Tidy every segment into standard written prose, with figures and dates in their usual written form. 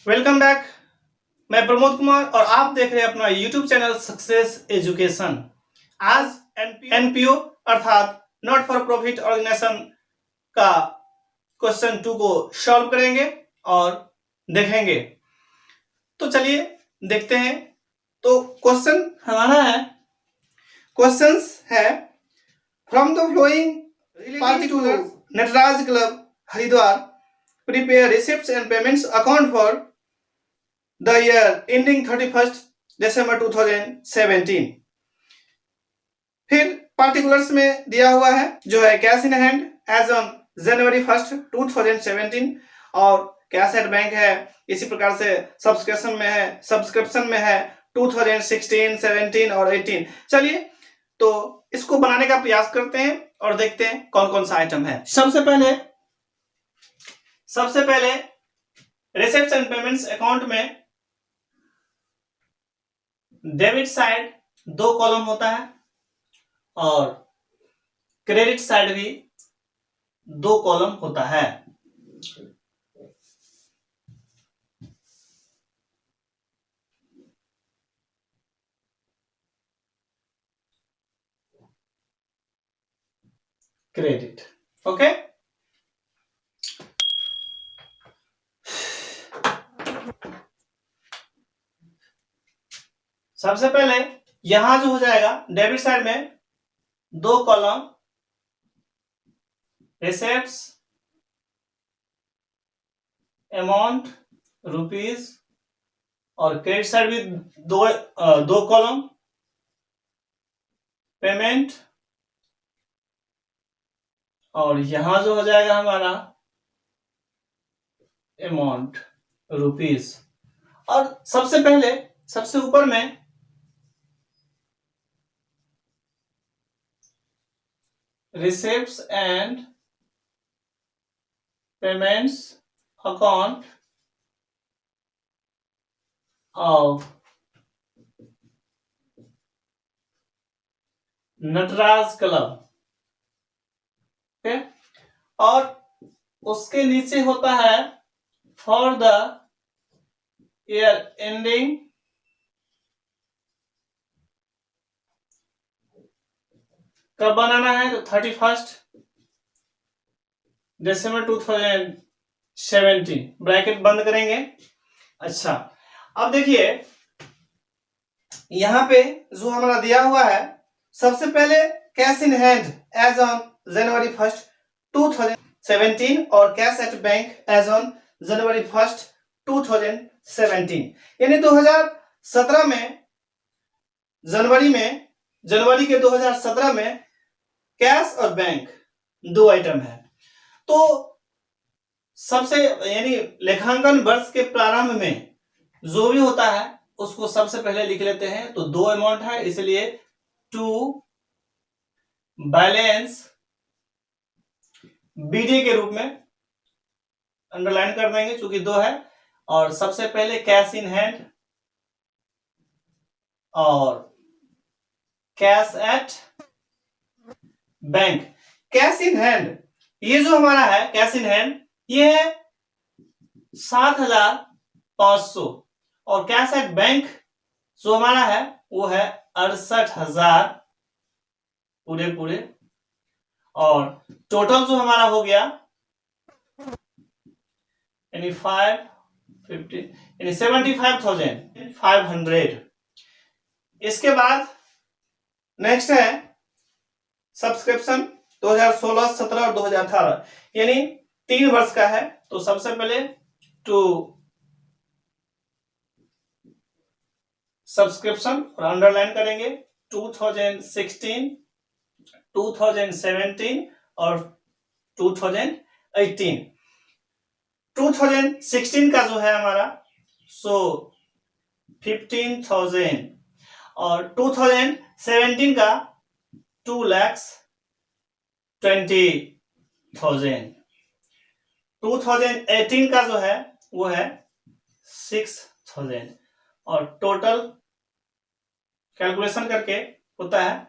Welcome back. मैं प्रमोद कुमार और आप देख रहे हैं अपना यूट्यूब चैनल सक्सेस एजुकेशन। आज एनपीओ अर्थात नॉट फॉर प्रॉफिट ऑर्गेनाइजेशन का क्वेश्चन 2 को सॉल्व करेंगे और देखेंगे। तो चलिए देखते हैं। तो क्वेश्चन हमारा है, क्वेश्चंस है from the following particular Nataraj club Haridwar prepare receipts and payments account for the year ending 31st December 2017। फिर पार्टिकुलर्स में दिया हुआ है जो है cash in hand as on January 1st 2017 और कैश एट बैंक है इसी प्रकार से सब्सक्रिप्शन में है 2016, 17 और 18। चलिए तो इसको बनाने का प्रयास करते हैं और देखते हैं कौन कौन सा आइटम है। सबसे पहले रिसिप्ट्स एंड पेमेंट्स अकाउंट में डेबिट साइड 2 कॉलम होता है और क्रेडिट साइड भी 2 कॉलम होता है। Credit, okay. सबसे पहले यहां जो हो जाएगा डेबिट साइड में 2 कॉलम रिसिप्ट्स अमाउंट रुपीस और क्रेडिट साइड भी 2 कॉलम पेमेंट और यहां जो हो जाएगा हमारा अमाउंट रुपीस। और सबसे ऊपर में receipts and payments account of Nataraj club, okay. और उसके नीचे होता है फॉर द ईयर एंडिंग कब बनाना है तो 31st दिसंबर 2017 ब्रैकेट बंद करेंगे। अच्छा, अब देखिए यहां पे जो हमारा दिया हुआ है सबसे पहले cash in hand as on January 1st 2017 और cash at bank as on January 1st 2017, यानी 2017 में जनवरी के 2017 में कैश और बैंक 2 आइटम है। तो सबसे यानी लेखांकन वर्ष के प्रारंभ में जो भी होता है उसको सबसे पहले लिख लेते हैं। तो 2 अमाउंट है इसलिए टू बैलेंस बीडी के रूप में अंडरलाइन कर देंगे चूंकि 2 है। और सबसे पहले कैश इन हैंड और cash at bank. Cash in hand ये जो हमारा है कैश इन हैंड ये है 7,500 और कैश एट बैंक जो हमारा है वो है 68,000 पूरे। और टोटल जो हमारा हो गया यानी 75,500। इसके बाद नेक्स्ट है सब्सक्रिप्शन 2016, 17 और 2018 यानी 3 वर्ष का है। तो सबसे पहले टू सब्सक्रिप्शन और अंडरलाइन करेंगे 2016, 2017 और 2018। 2016 का जो है हमारा 15,000 और 2017 का 2,20,000। 2018 का जो है वो है 6,000 और टोटल कैलकुलेशन करके होता है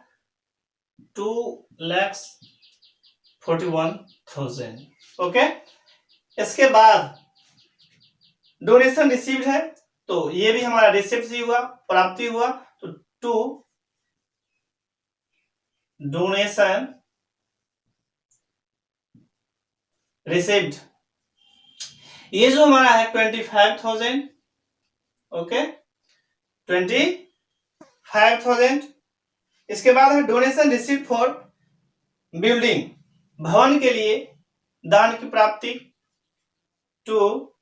2,41,000। ओके, इसके बाद डोनेशन रिसीव्ड है तो ये भी हमारा रिसिप्ट ही हुआ, प्राप्ति हुआ। तो टू डोनेशन रिसीव्ड, ये जो हमारा है 25,000, ओके 25,000। इसके बाद है डोनेशन रिसीव्ड फॉर बिल्डिंग, भवन के लिए दान की प्राप्ति, to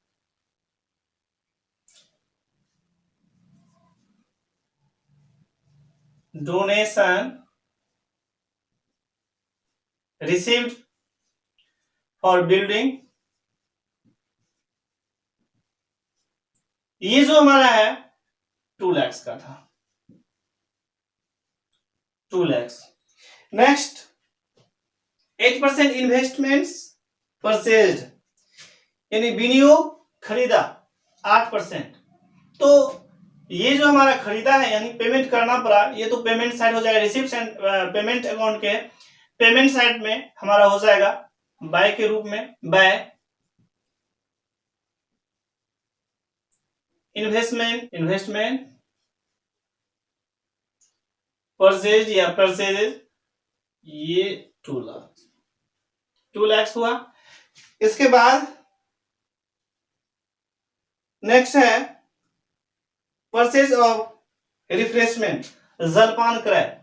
donation received for building, ये जो हमारा है 2 लाख का था, 2 लाख। नेक्स्ट 8% इन्वेस्टमेंट्स परचेज्ड, यानी विनियोग खरीदा 8%। तो ये जो हमारा खरीदा है यानी पेमेंट करना पड़ा, ये तो पेमेंट साइड हो जाएगा, रिसिप्ट एंड पेमेंट अकाउंट के पेमेंट साइड में हमारा हो जाएगा बाय के रूप में, बाय इन्वेस्टमेंट परचेज या परचेजेज, ये 2 लाख हुआ। इसके बाद नेक्स्ट है परचेज ऑफ रिफ्रेशमेंट, जलपान क्रय।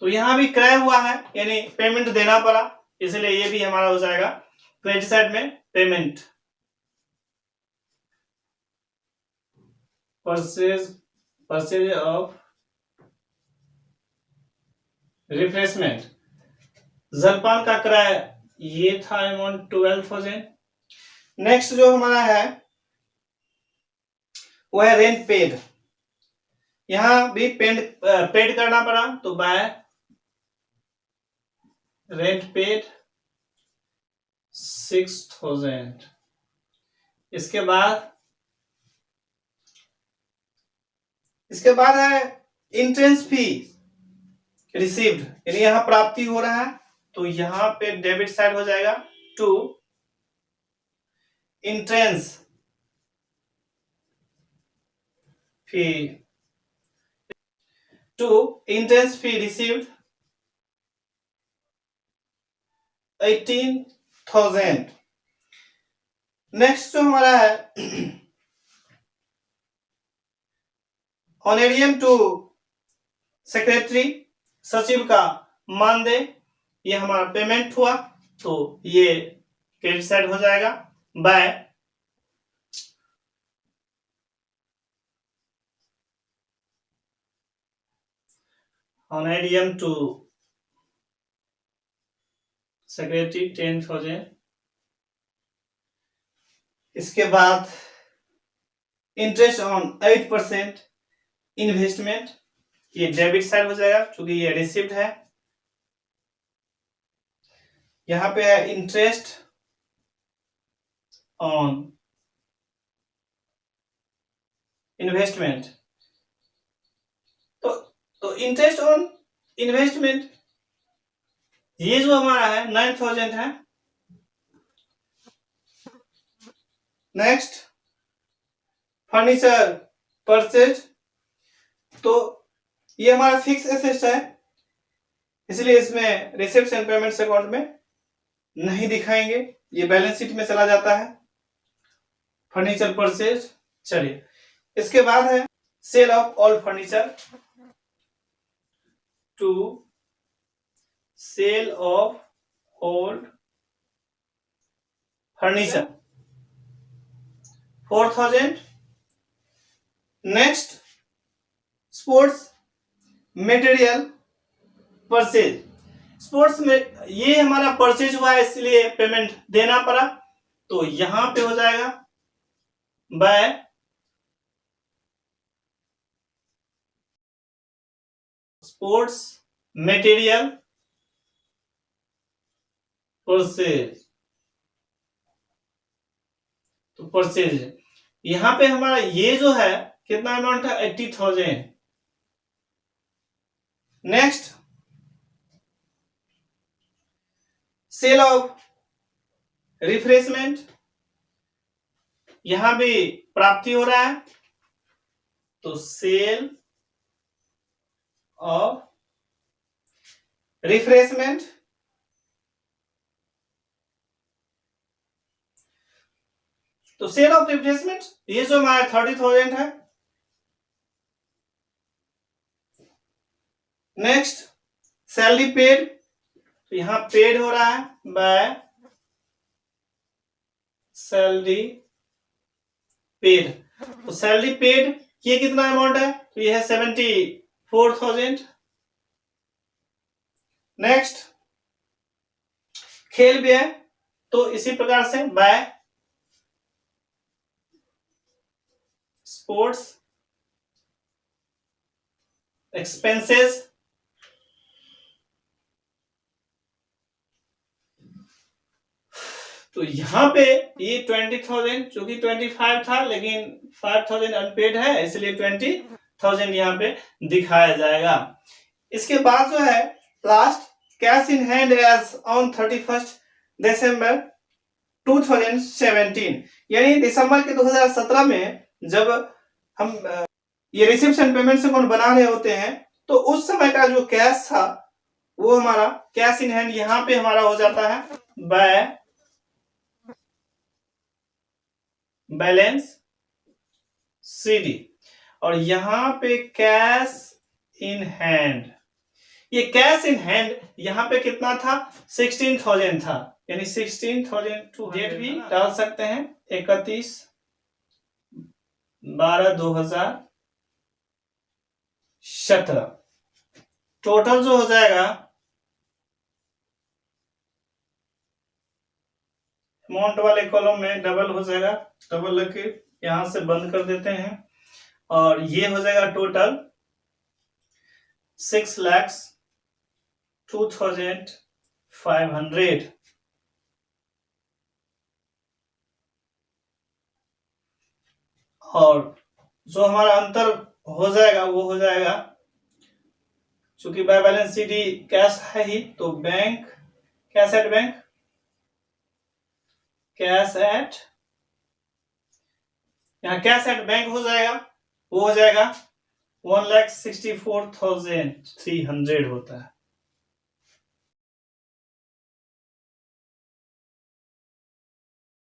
तो यहां भी क्रय हुआ है यानी पेमेंट देना पड़ा, इसलिए ये भी हमारा हो जाएगा क्रेडिट साइड में पेमेंट। परचेज ऑफ रिफ्रेशमेंट, जलपान का क्रय, ये था अमाउंट 12,000। नेक्स्ट जो हमारा है वो है रेंट पेड, यहां भी पेड करना पड़ा, तो बाय रेंट पेड 6,000। इसके बाद है इंट्रेंस फी रिसीव्ड, यानी यहां प्राप्ति हो रहा है, तो यहां पे डेबिट साइड हो जाएगा to entrance fee, received 18,000। Next जो हमारा है ऑनरेरियम टू सेक्रेटरी, सचिव का मानदेय, ये हमारा पेमेंट हुआ, तो ये क्रेडिट साइड हो जाएगा बाय ऑनरेरियम टू सेक्रेटरी 10,000। इसके बाद इंटरेस्ट ऑन 8% इन्वेस्टमेंट, ये डेबिट साइड हो जाएगा क्योंकि ये रिसीव्ड है। यहां पे है इंटरेस्ट ऑन इन्वेस्टमेंट, तो इंटरेस्ट ऑन इन्वेस्टमेंट ये जो हमारा है 9,000 है। नेक्स्ट फर्नीचर परचेज, तो ये हमारा फिक्स एसेट है, इसलिए इसमें रिसिप्ट एंड पेमेंट्स अकाउंट में नहीं दिखाएंगे, ये बैलेंस शीट में चला जाता है फर्नीचर परचेज। चलिए इसके बाद है sale of all furniture, to sale of old furniture 4,000। Next sports material purchase, sports में ये हमारा परचेज हुआ है इसलिए पेमेंट देना पड़ा, तो यहां पे हो जाएगा बाय स्पोर्ट्स मटेरियल परचेज, तो परचेज यहां पे हमारा ये जो है कितना अमाउंट था 80,000। नेक्स्ट सेल ऑफ रिफ्रेशमेंट यहां भी प्राप्ति हो रहा है, तो सेल ऑफ रिफ्रेशमेंट, तो सेल ऑफ रिफ्रेशमेंट ये जो हमारा 30,000 है। नेक्स्ट सैलरी पेड, तो यहां पेड हो रहा है बाय सैलरी पेड, तो सैलरी पेड ये कितना अमाउंट है, तो ये है 74,000। नेक्स्ट खेल व्यय, तो इसी प्रकार से बाय स्पोर्ट्स एक्सपेंसेस, तो यहां पे ये 20,000 जो कि 25 था, लेकिन 5,000 अनपेड है, इसलिए 20,000 यहाँ पे दिखाया जाएगा। इसके बाद जो है last cash in hand as on 31 December 2017, यानी दिसंबर के 2017 में जब हम ये रिसेप्शन पेमेंट से बना रहे होते हैं, तो उस समय का जो कैश था वो हमारा कैश इन हैंड यहां पे हमारा हो जाता है बाय बैलेंस सीडी, और यहां पे कैश इन हैंड, ये कैश इन हैंड यहां पे कितना था, 16,000 था, यानी 16,000 टू डेट भी डाल सकते हैं 31/12/2017, टोटल जो हो जाएगा अमाउंट वाले कॉलम में डबल हो जाएगा, डबल रख के यहां से बंद कर देते हैं, और ये हो जाएगा टोटल 6,02,500। और जो हमारा अंतर हो जाएगा वो हो जाएगा, चूंकि बाय बैलेंस सीडी कैश है ही, तो bank cash at bank, cash at, यहाँ कैश एट बैंक हो जाएगा, वो हो जाएगा 1,64,300 होता है।